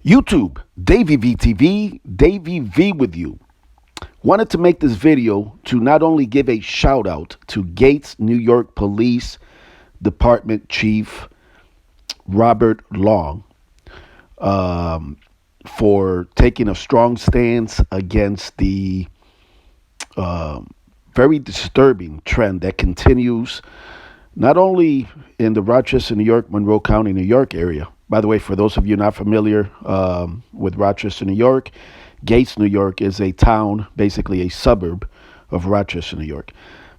YouTube, Davey VTV, Davey V with you. Wanted to make this video to not only give a shout out to Gates, New York Police Department Chief Robert Long for taking a strong stance against the very disturbing trend that continues not only in the Rochester, New York, Monroe County, New York area. By the way, for those of you not familiar with Rochester, New York, Gates, New York is a town, basically a suburb of Rochester, New York.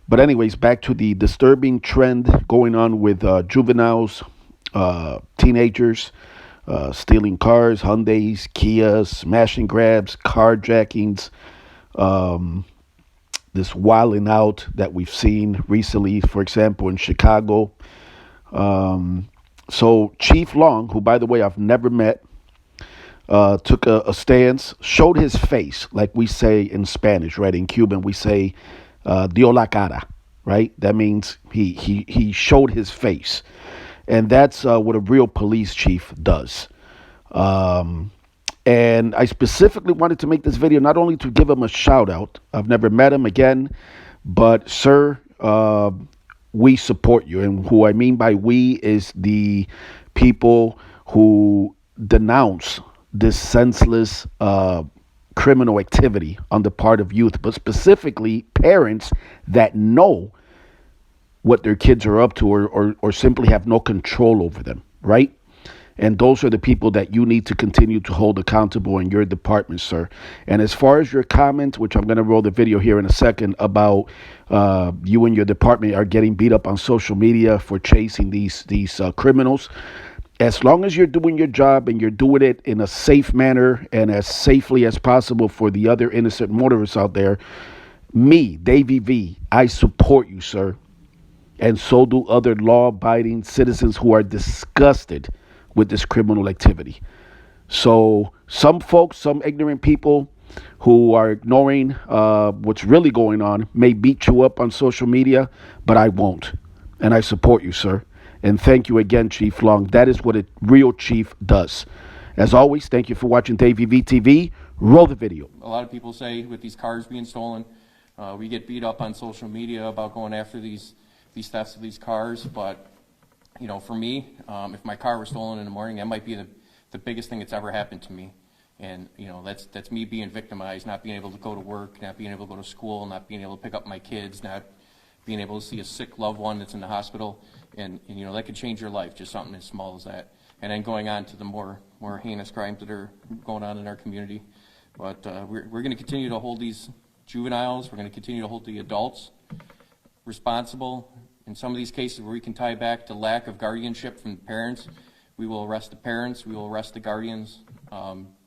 But anyways, back to the disturbing trend going on with juveniles, teenagers, stealing cars, Hyundais, Kias, smash and grabs, carjackings, this wilding out that we've seen recently, for example, in Chicago. So Chief Long, who, by the way, I've never met, took a stance, showed his face, like we say in Spanish, right? In Cuban, we say, dio la cara, right? That means he showed his face. And that's what a real police chief does. And I specifically wanted to make this video not only to give him a shout out. I've never met him again, but sir, we support you. And who I mean by we is the people who denounce this senseless criminal activity on the part of youth, but specifically parents that know what their kids are up to or simply have no control over them, right? And those are the people that you need to continue to hold accountable in your department, sir. And as far as your comment, which I'm going to roll the video here in a second, about you and your department are getting beat up on social media for chasing these criminals, as long as you're doing your job and you're doing it in a safe manner and as safely as possible for the other innocent motorists out there, me, Davey V, I support you, sir. And so do other law-abiding citizens who are disgusted with this criminal activity. So some folks, some ignorant people who are ignoring what's really going on may beat you up on social media, but I won't. And I support you, sir. And thank you again, Chief Long. That is what a real chief does. As always, thank you for watching Davey VTV. Roll the video. A lot of people say with these cars being stolen, we get beat up on social media about going after these thefts of these cars, but you know, for me, if my car was stolen in the morning, that might be the biggest thing that's ever happened to me. And you know, that's me being victimized, not being able to go to work, not being able to go to school, not being able to pick up my kids, not being able to see a sick loved one that's in the hospital, and you know, that could change your life, just something as small as that. And then going on to the more heinous crimes that are going on in our community. But we're going to continue to hold these juveniles, we're going to continue to hold the adults responsible. In some of these cases where we can tie back to lack of guardianship from the parents, we will arrest the parents, we will arrest the guardians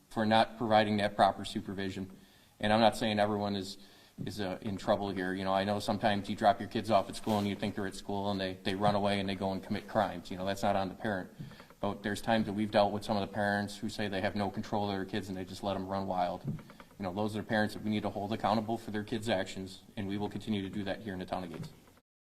for not providing that proper supervision. And I'm not saying everyone is in trouble here. You know, I know sometimes you drop your kids off at school and you think they're at school and they run away and they go and commit crimes. You know, that's not on the parent. But there's times that we've dealt with some of the parents who say they have no control of their kids and they just let them run wild. You know, those are parents that we need to hold accountable for their kids' actions, and we will continue to do that here in the town of Gates.